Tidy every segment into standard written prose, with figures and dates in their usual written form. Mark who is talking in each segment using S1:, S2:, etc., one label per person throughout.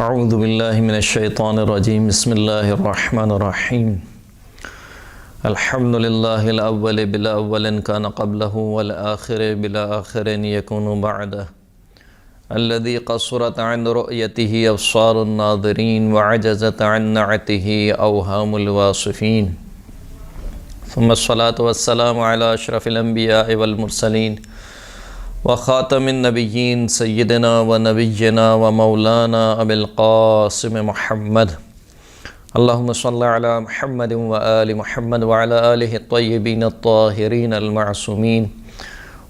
S1: اعوذ باللہ من الشیطان الرجیم بسم اللہ الرحمن الرحیم الحمد للہ الاول بلا اول کان قبلہ والآخر بلا آخر یکون بعدہ الذي قصرت عن رؤيته ابصار الناظرین وعجزت عن نعته اوہام الواصفین ثم الصلاة والسلام على اشرف الانبیاء والمرسلین وخاتم النبیین سیدنا و نبینا و مولانا ابی القاسم محمد اللہم صلی علی محمد و آل محمد وعلی آلہ الطیبین الطاہرین المعصومین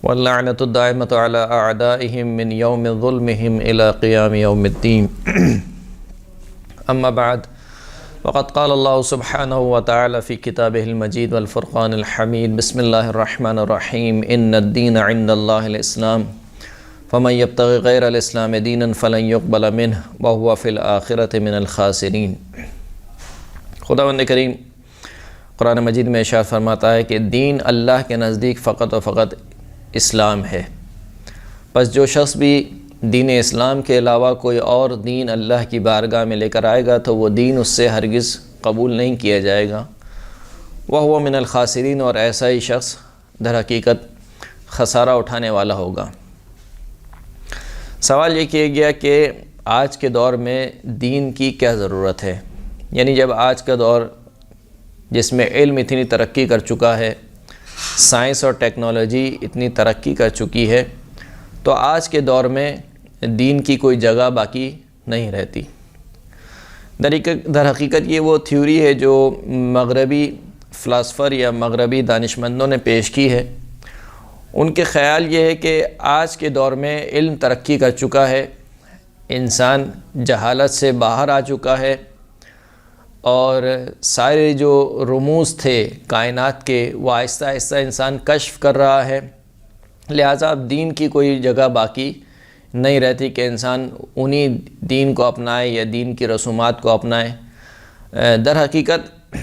S1: واللعنۃ الدائمۃ علی اعدائہم من یوم ظلمہم الی قیام یوم الدین اما بعد وقد قال اللہ سبحانہ وتعالی فی کتابہ المجید والفرقان الحمید بسم اللہ الرحمن الرحیم ان الدین عند اللہ الاسلام فمن یبتغی غیر الاسلام دینا فلن یقبل منہ وہو فی الآخرۃ من الخاسرین۔ خداوند کریم قرآن مجید میں ارشاد فرماتا ہے کہ دین اللہ کے نزدیک فقط و فقط اسلام ہے، پس جو شخص بھی دین اسلام کے علاوہ کوئی اور دین اللہ کی بارگاہ میں لے کر آئے گا تو وہ دین اس سے ہرگز قبول نہیں کیا جائے گا، وہ من الخاسرین، اور ایسا ہی شخص در حقیقت خسارہ اٹھانے والا ہوگا۔ سوال یہ کیا گیا کہ آج کے دور میں دین کی کیا ضرورت ہے، یعنی جب آج کا دور جس میں علم اتنی ترقی کر چکا ہے، سائنس اور ٹیکنالوجی اتنی ترقی کر چکی ہے، تو آج کے دور میں دین کی کوئی جگہ باقی نہیں رہتی۔ در حقیقت یہ وہ تھیوری ہے جو مغربی فلاسفر یا مغربی دانشمندوں نے پیش کی ہے۔ ان کے خیال یہ ہے کہ آج کے دور میں علم ترقی کر چکا ہے، انسان جہالت سے باہر آ چکا ہے، اور سارے جو رموز تھے کائنات کے وہ آہستہ آہستہ انسان کشف کر رہا ہے، لہٰذا اب دین کی کوئی جگہ باقی نہیں رہتی کہ انسان انہی دین کو اپنائے یا دین کی رسومات کو اپنائے۔ در حقیقت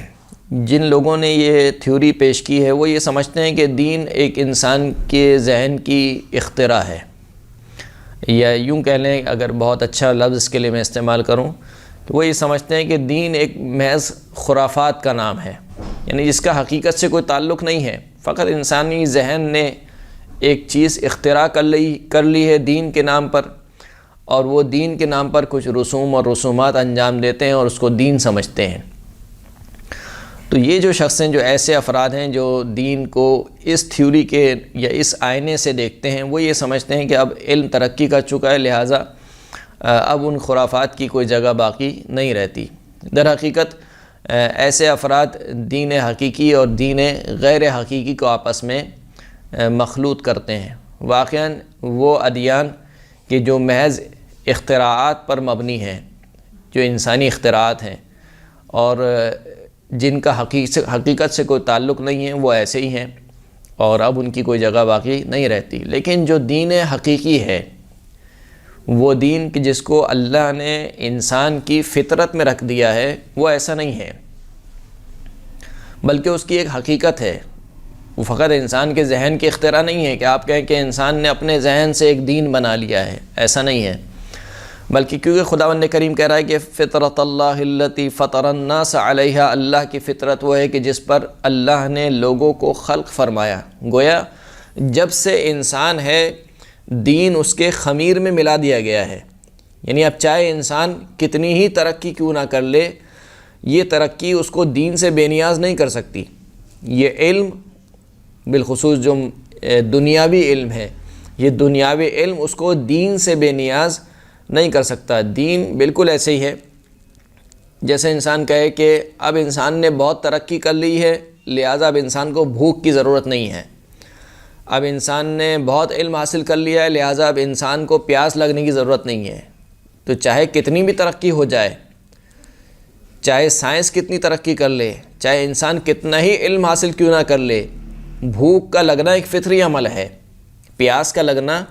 S1: جن لوگوں نے یہ تھیوری پیش کی ہے وہ یہ سمجھتے ہیں کہ دین ایک انسان کے ذہن کی اختراع ہے، یا یوں کہہ لیں اگر بہت اچھا لفظ اس کے لیے میں استعمال کروں تو وہ یہ سمجھتے ہیں کہ دین ایک محض خرافات کا نام ہے، یعنی جس کا حقیقت سے کوئی تعلق نہیں ہے، فقط انسانی ذہن نے ایک چیز اختراع کر لی ہے دین کے نام پر، اور وہ دین کے نام پر کچھ رسوم اور رسومات انجام دیتے ہیں اور اس کو دین سمجھتے ہیں۔ تو یہ جو شخص ہیں، جو ایسے افراد ہیں جو دین کو اس تھیوری کے یا اس آئینے سے دیکھتے ہیں، وہ یہ سمجھتے ہیں کہ اب علم ترقی کر چکا ہے، لہٰذا اب ان خرافات کی کوئی جگہ باقی نہیں رہتی۔ در حقیقت ایسے افراد دین حقیقی اور دین غیر حقیقی کو آپس میں مخلوط کرتے ہیں۔ واقعاً وہ ادیان کہ جو محض اختراعات پر مبنی ہیں، جو انسانی اختراعات ہیں اور جن کا حقیقت سے کوئی تعلق نہیں ہے، وہ ایسے ہی ہیں اور اب ان کی کوئی جگہ باقی نہیں رہتی۔ لیکن جو دین حقیقی ہے، وہ دین جس کو اللہ نے انسان کی فطرت میں رکھ دیا ہے، وہ ایسا نہیں ہے، بلکہ اس کی ایک حقیقت ہے۔ وہ فقط انسان کے ذہن کی اختراع نہیں ہے کہ آپ کہیں کہ انسان نے اپنے ذہن سے ایک دین بنا لیا ہے، ایسا نہیں ہے، بلکہ کیونکہ خداوند کریم کہہ رہا ہے کہ فطرت اللہ التی فطر الناس علیہا، اللہ کی فطرت وہ ہے کہ جس پر اللہ نے لوگوں کو خلق فرمایا۔ گویا جب سے انسان ہے، دین اس کے خمیر میں ملا دیا گیا ہے، یعنی اب چاہے انسان کتنی ہی ترقی کیوں نہ کر لے، یہ ترقی اس کو دین سے بے نیاز نہیں کر سکتی۔ یہ علم بالخصوص جو دنیاوی علم ہے، یہ دنیاوی علم اس کو دین سے بے نیاز نہیں کر سکتا۔ دین بالکل ایسے ہی ہے جیسے انسان کہے کہ اب انسان نے بہت ترقی کر لی ہے، لہٰذا اب انسان کو بھوک کی ضرورت نہیں ہے۔ اب انسان نے بہت علم حاصل کر لیا ہے، لہٰذا اب انسان کو پیاس لگنے کی ضرورت نہیں ہے۔ تو چاہے کتنی بھی ترقی ہو جائے، چاہے سائنس کتنی ترقی کر لے، چاہے انسان کتنا ہی علم حاصل کیوں نہ کر لے، بھوک کا لگنا ایک فطری عمل ہے، پیاس کا لگنا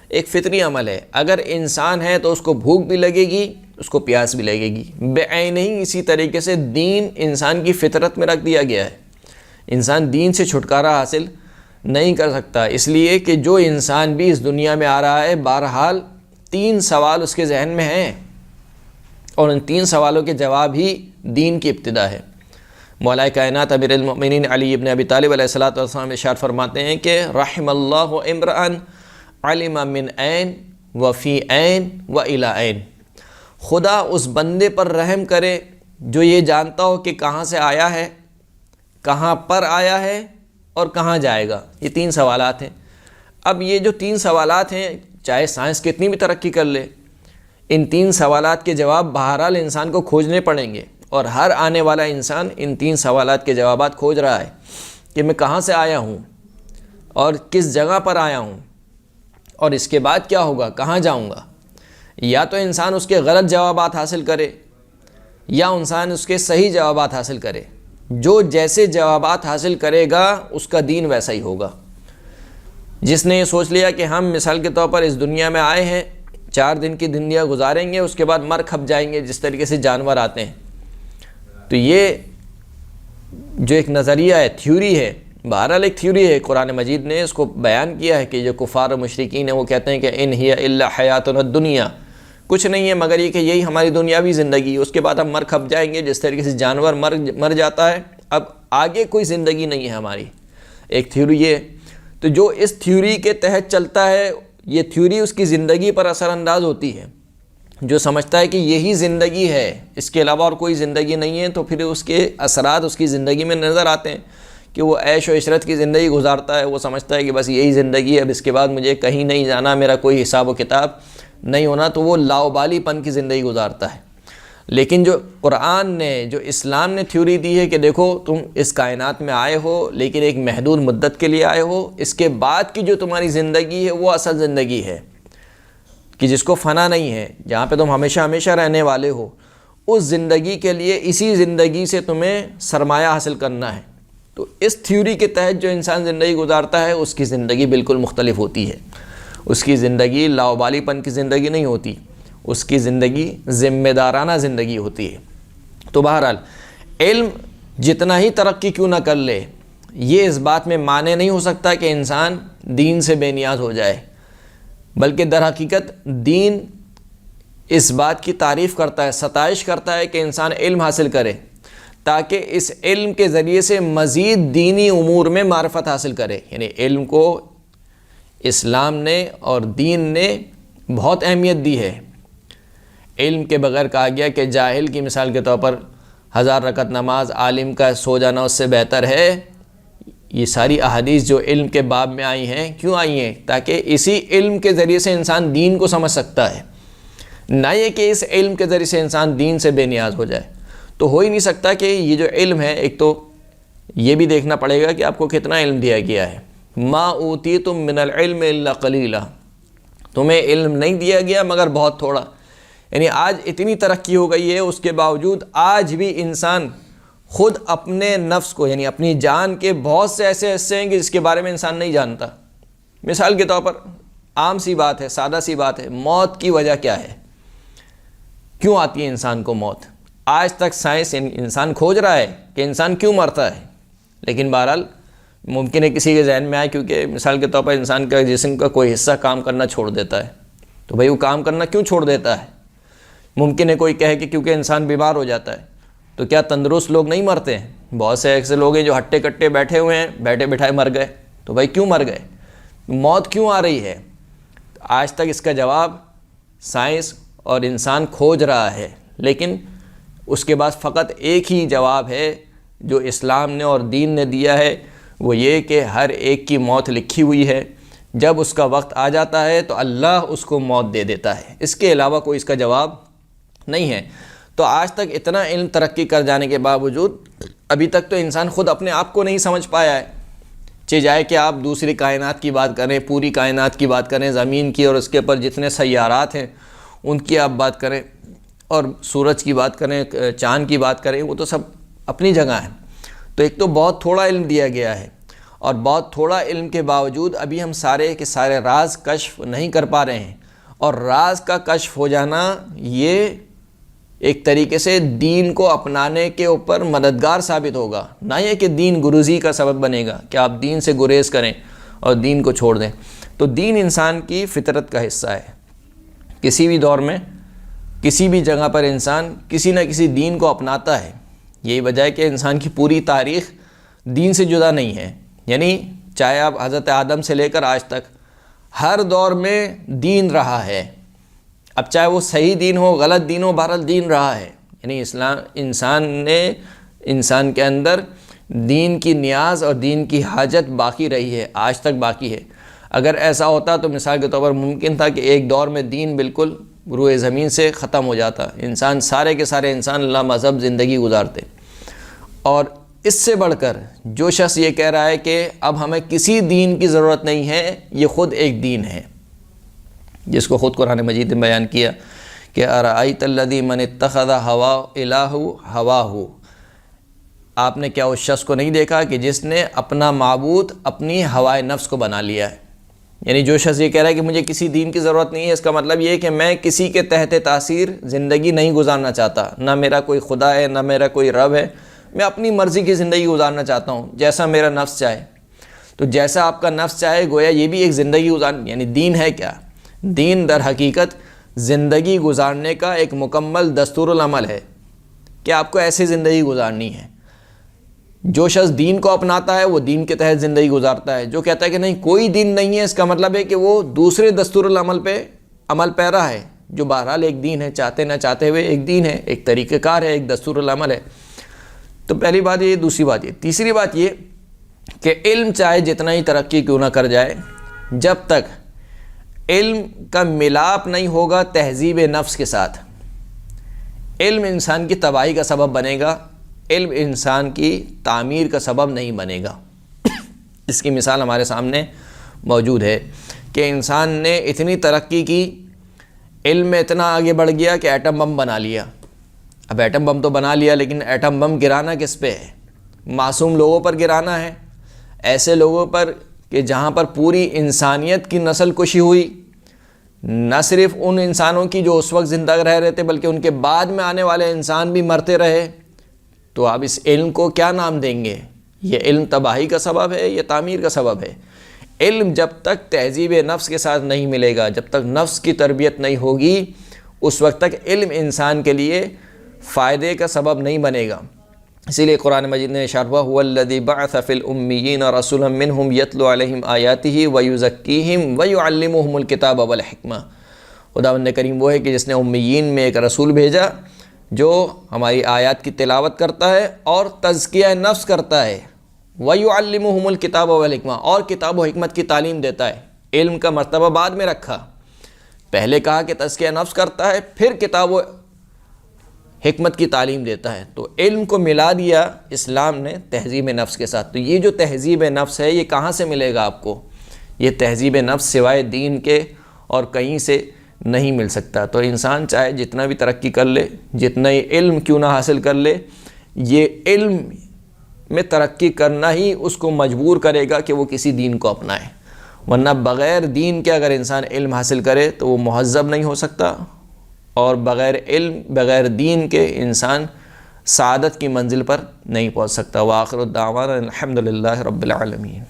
S1: ایک فطری عمل ہے۔ اگر انسان ہے تو اس کو بھوک بھی لگے گی، اس کو پیاس بھی لگے گی۔ بعین ہی اسی طریقے سے دین انسان کی فطرت میں رکھ دیا گیا ہے، انسان دین سے چھٹکارا حاصل نہیں کر سکتا، اس لیے کہ جو انسان بھی اس دنیا میں آ رہا ہے، بہرحال 3 سوال اس کے ذہن میں ہیں۔ اور ان 3 سوالوں کے جواب ہی دین کی ابتدا ہے۔ مولا کائنات امیر المؤمنین علی ابن ابی طالب علیہ الصلوۃ والسلام ارشاد فرماتے ہیں کہ رحم اللہ امرأً علم من عین و فی عین و الی عین، خدا اس بندے پر رحم کرے جو یہ جانتا ہو کہ کہاں سے آیا ہے، کہاں پر آیا ہے اور کہاں جائے گا۔ یہ 3 سوالات ہیں۔ اب یہ جو 3 سوالات ہیں، چاہے سائنس کتنی بھی ترقی کر لے، ان 3 سوالات کے جواب بہرحال انسان کو کھوجنے پڑیں گے، اور ہر آنے والا انسان ان 3 سوالات کے جوابات کھوج رہا ہے کہ میں کہاں سے آیا ہوں اور کس جگہ پر آیا ہوں اور اس کے بعد کیا ہوگا، کہاں جاؤں گا۔ یا تو انسان اس کے غلط جوابات حاصل کرے یا انسان اس کے صحیح جوابات حاصل کرے۔ جو جیسے جوابات حاصل کرے گا اس کا دین ویسا ہی ہوگا۔ جس نے یہ سوچ لیا کہ ہم مثال کے طور پر اس دنیا میں آئے ہیں، 4 دن کی زندگی گزاریں گے، اس کے بعد مر کھپ جائیں گے جس طریقے سے جانور آتے ہیں، تو یہ جو ایک نظریہ ہے، تھیوری ہے، بہرحال ایک تھیوری ہے، قرآن مجید نے اس کو بیان کیا ہے کہ جو کفار و مشرکین ہیں وہ کہتے ہیں کہ ان ہی الا حیاتنا الدنیا، کچھ نہیں ہے مگر یہ کہ یہی ہماری دنیاوی زندگی ہے، اس کے بعد ہم مر کھپ جائیں گے جس طریقے سے جانور مر جاتا ہے، اب آگے کوئی زندگی نہیں ہے ہماری۔ ایک تھیوری یہ، تو جو اس تھیوری کے تحت چلتا ہے، یہ تھیوری اس کی زندگی پر اثر انداز ہوتی ہے۔ جو سمجھتا ہے کہ یہی زندگی ہے، اس کے علاوہ اور کوئی زندگی نہیں ہے، تو پھر اس کے اثرات اس کی زندگی میں نظر آتے ہیں کہ وہ عیش و عشرت کی زندگی گزارتا ہے، وہ سمجھتا ہے کہ بس یہی زندگی ہے، اب اس کے بعد مجھے کہیں نہیں جانا، میرا کوئی حساب و کتاب نہیں ہونا، تو وہ لاؤبالی پن کی زندگی گزارتا ہے۔ لیکن جو قرآن نے، جو اسلام نے تھیوری دی ہے کہ دیکھو تم اس کائنات میں آئے ہو لیکن ایک محدود مدت کے لیے آئے ہو، اس کے بعد کی جو تمہاری زندگی ہے وہ اصل زندگی ہے کہ جس کو فنا نہیں ہے، جہاں پہ تم ہمیشہ ہمیشہ رہنے والے ہو، اس زندگی کے لیے اسی زندگی سے تمہیں سرمایہ حاصل کرنا ہے۔ تو اس تھیوری کے تحت جو انسان زندگی گزارتا ہے اس کی زندگی بالکل مختلف ہوتی ہے۔ اس کی زندگی لاؤبالی پن کی زندگی نہیں ہوتی، اس کی زندگی ذمہ دارانہ زندگی ہوتی ہے۔ تو بہرحال علم جتنا ہی ترقی کیوں نہ کر لے، یہ اس بات میں معنی نہیں ہو سکتا کہ انسان دین سے بے نیاز ہو جائے، بلکہ در حقیقت دین اس بات کی تعریف کرتا ہے، ستائش کرتا ہے کہ انسان علم حاصل کرے تاکہ اس علم کے ذریعے سے مزید دینی امور میں معرفت حاصل کرے۔ یعنی علم کو اسلام نے اور دین نے بہت اہمیت دی ہے۔ علم کے بغیر کہا گیا کہ جاہل کی مثال کے طور پر 1000 رکعت نماز، عالم کا سو جانا اس سے بہتر ہے۔ یہ ساری احادیث جو علم کے باب میں آئی ہیں، کیوں آئی ہیں؟ تاکہ اسی علم کے ذریعے سے انسان دین کو سمجھ سکتا ہے، نہ یہ کہ اس علم کے ذریعے سے انسان دین سے بے نیاز ہو جائے۔ تو ہو ہی نہیں سکتا کہ یہ جو علم ہے، ایک تو یہ بھی دیکھنا پڑے گا کہ آپ کو کتنا علم دیا گیا ہے۔ ما اوتیتم من العلم الا قلیلا، تمہیں علم نہیں دیا گیا مگر بہت تھوڑا۔ یعنی آج اتنی ترقی ہو گئی ہے، اس کے باوجود آج بھی انسان خود اپنے نفس کو، یعنی اپنی جان کے بہت سے ایسے حصے ہیں کہ جس کے بارے میں انسان نہیں جانتا۔ مثال کے طور پر عام سی بات ہے، سادہ سی بات ہے، موت کی وجہ کیا ہے؟ کیوں آتی ہے انسان کو موت؟ آج تک سائنس انسان کھوج رہا ہے کہ انسان کیوں مرتا ہے، لیکن بہرحال ممکن ہے کسی کے ذہن میں آئے کیونکہ مثال کے طور پر انسان کا جسم کا کوئی حصہ کام کرنا چھوڑ دیتا ہے، تو بھئی وہ کام کرنا کیوں چھوڑ دیتا ہے؟ ممکن ہے کوئی کہے کہ کیونکہ انسان بیمار ہو جاتا ہے۔ تو کیا تندرست لوگ نہیں مرتے ہیں؟ بہت سے ایسے لوگ ہیں جو ہٹے کٹے بیٹھے ہوئے ہیں، بیٹھے بٹھائے مر گئے، تو بھائی کیوں مر گئے؟ موت کیوں آ رہی ہے؟ آج تک اس کا جواب سائنس اور انسان کھوج رہا ہے، لیکن اس کے بعد فقط ایک ہی جواب ہے جو اسلام نے اور دین نے دیا ہے، وہ یہ کہ ہر ایک کی موت لکھی ہوئی ہے، جب اس کا وقت آ جاتا ہے تو اللہ اس کو موت دے دیتا ہے، اس کے علاوہ کوئی اس کا جواب نہیں ہے۔ تو آج تک اتنا علم ترقی کر جانے کے باوجود ابھی تک تو انسان خود اپنے آپ کو نہیں سمجھ پایا ہے، چاہے کہ آپ دوسری کائنات کی بات کریں، پوری کائنات کی بات کریں، زمین کی اور اس کے اوپر جتنے سیارات ہیں ان کی آپ بات کریں، اور سورج کی بات کریں، چاند کی بات کریں، وہ تو سب اپنی جگہ ہیں۔ تو ایک تو بہت تھوڑا علم دیا گیا ہے، اور بہت تھوڑا علم کے باوجود ابھی ہم سارے کے سارے راز کشف نہیں کر پا رہے ہیں، اور راز کا کشف ہو جانا یہ ایک طریقے سے دین کو اپنانے کے اوپر مددگار ثابت ہوگا، نہ یہ کہ دین گریزی کا سبب بنے گا کہ آپ دین سے گریز کریں اور دین کو چھوڑ دیں۔ تو دین انسان کی فطرت کا حصہ ہے۔ کسی بھی دور میں کسی بھی جگہ پر انسان کسی نہ کسی دین کو اپناتا ہے. یہی وجہ ہے کہ انسان کی پوری تاریخ دین سے جدا نہیں ہے. یعنی چاہے آپ حضرت آدم سے لے کر آج تک ہر دور میں دین رہا ہے. اب چاہے وہ صحیح دین ہو غلط دین ہو، بہرحال دین رہا ہے. یعنی انسان کے اندر دین کی نیاز اور دین کی حاجت باقی رہی ہے، آج تک باقی ہے. اگر ایسا ہوتا تو مثال کے طور پر ممکن تھا کہ ایک دور میں دین بالکل روئے زمین سے ختم ہو جاتا، انسان سارے کے سارے انسان لا مذہب زندگی گزارتے. اور اس سے بڑھ کر جو شخص یہ کہہ رہا ہے کہ اب ہمیں کسی دین کی ضرورت نہیں ہے، یہ خود ایک دین ہے، جس کو خود قرآن مجید نے بیان کیا کہ ارأیت الذی من اتخذ الہہ ہواہ. آپ نے کیا اس شخص کو نہیں دیکھا کہ جس نے اپنا معبود اپنی ہوائے نفس کو بنا لیا ہے. یعنی جو شخص یہ کہہ رہا ہے کہ مجھے کسی دین کی ضرورت نہیں ہے، اس کا مطلب یہ ہے کہ میں کسی کے تحت تاثیر زندگی نہیں گزارنا چاہتا، نہ میرا کوئی خدا ہے نہ میرا کوئی رب ہے، میں اپنی مرضی کی زندگی گزارنا چاہتا ہوں جیسا میرا نفس چاہے. تو جیسا آپ کا نفس چاہے گویا یہ بھی ایک زندگی گزارنا. یعنی دین ہے کیا؟ دین در حقیقت زندگی گزارنے کا ایک مکمل دستور العمل ہے کہ آپ کو ایسی زندگی گزارنی ہے. جو شخص دین کو اپناتا ہے وہ دین کے تحت زندگی گزارتا ہے. جو کہتا ہے کہ نہیں کوئی دین نہیں ہے، اس کا مطلب ہے کہ وہ دوسرے دستور العمل پہ عمل پیرا ہے، جو بہرحال ایک دین ہے، چاہتے نہ چاہتے ہوئے ایک دین ہے، ایک طریقہ کار ہے، ایک دستور العمل ہے. تو پہلی بات یہ، دوسری بات یہ. تیسری بات یہ کہ علم چاہے جتنا ہی ترقی کیوں نہ کر جائے، جب تک علم کا ملاپ نہیں ہوگا تہذیب نفس کے ساتھ، علم انسان کی تباہی کا سبب بنے گا، علم انسان کی تعمیر کا سبب نہیں بنے گا. اس کی مثال ہمارے سامنے موجود ہے کہ انسان نے اتنی ترقی کی، علم میں اتنا آگے بڑھ گیا کہ ایٹم بم بنا لیا. اب ایٹم بم تو بنا لیا، لیکن ایٹم بم گرانا کس پہ ہے؟ معصوم لوگوں پر گرانا ہے، ایسے لوگوں پر کہ جہاں پر پوری انسانیت کی نسل کشی ہوئی. نہ صرف ان انسانوں کی جو اس وقت زندہ رہ رہے تھے، بلکہ ان کے بعد میں آنے والے انسان بھی مرتے رہے. تو آپ اس علم کو کیا نام دیں گے؟ یہ علم تباہی کا سبب ہے، یہ تعمیر کا سبب ہے. علم جب تک تہذیب نفس کے ساتھ نہیں ملے گا، جب تک نفس کی تربیت نہیں ہوگی، اس وقت تک علم انسان کے لیے فائدے کا سبب نہیں بنے گا. اسی لیے قرآن مجید نے ارشاد ہوا هو الذی بعث فی الامیین رسولا منہم یتلو علیہم آیاتہ ویزکیہم ویعلمہم الکتاب والحکمہ. خداوند کریم وہ ہے کہ جس نے امیین میں ایک رسول بھیجا جو ہماری آیات کی تلاوت کرتا ہے اور تزکیہ نفس کرتا ہے. وَيُعَلِّمُهُمُ الْكِتَابَ وَالْحِکْمَةَ، اور کتاب و حکمت کی تعلیم دیتا ہے. علم کا مرتبہ بعد میں رکھا، پہلے کہا کہ تزکیہ نفس کرتا ہے، پھر کتاب و حکمت کی تعلیم دیتا ہے. تو علم کو ملا دیا اسلام نے تہذیب نفس کے ساتھ. تو یہ جو تہذیب نفس ہے یہ کہاں سے ملے گا آپ کو؟ یہ تہذیب نفس سوائے دین کے اور کہیں سے نہیں مل سکتا. تو انسان چاہے جتنا بھی ترقی کر لے، جتنا ہی علم کیوں نہ حاصل کر لے، یہ علم میں ترقی کرنا ہی اس کو مجبور کرے گا کہ وہ کسی دین کو اپنائے. ورنہ بغیر دین کے اگر انسان علم حاصل کرے تو وہ مہذب نہیں ہو سکتا، اور بغیر علم بغیر دین کے انسان سعادت کی منزل پر نہیں پہنچ سکتا. وآخر الدعوانا الحمدللہ رب العالمین.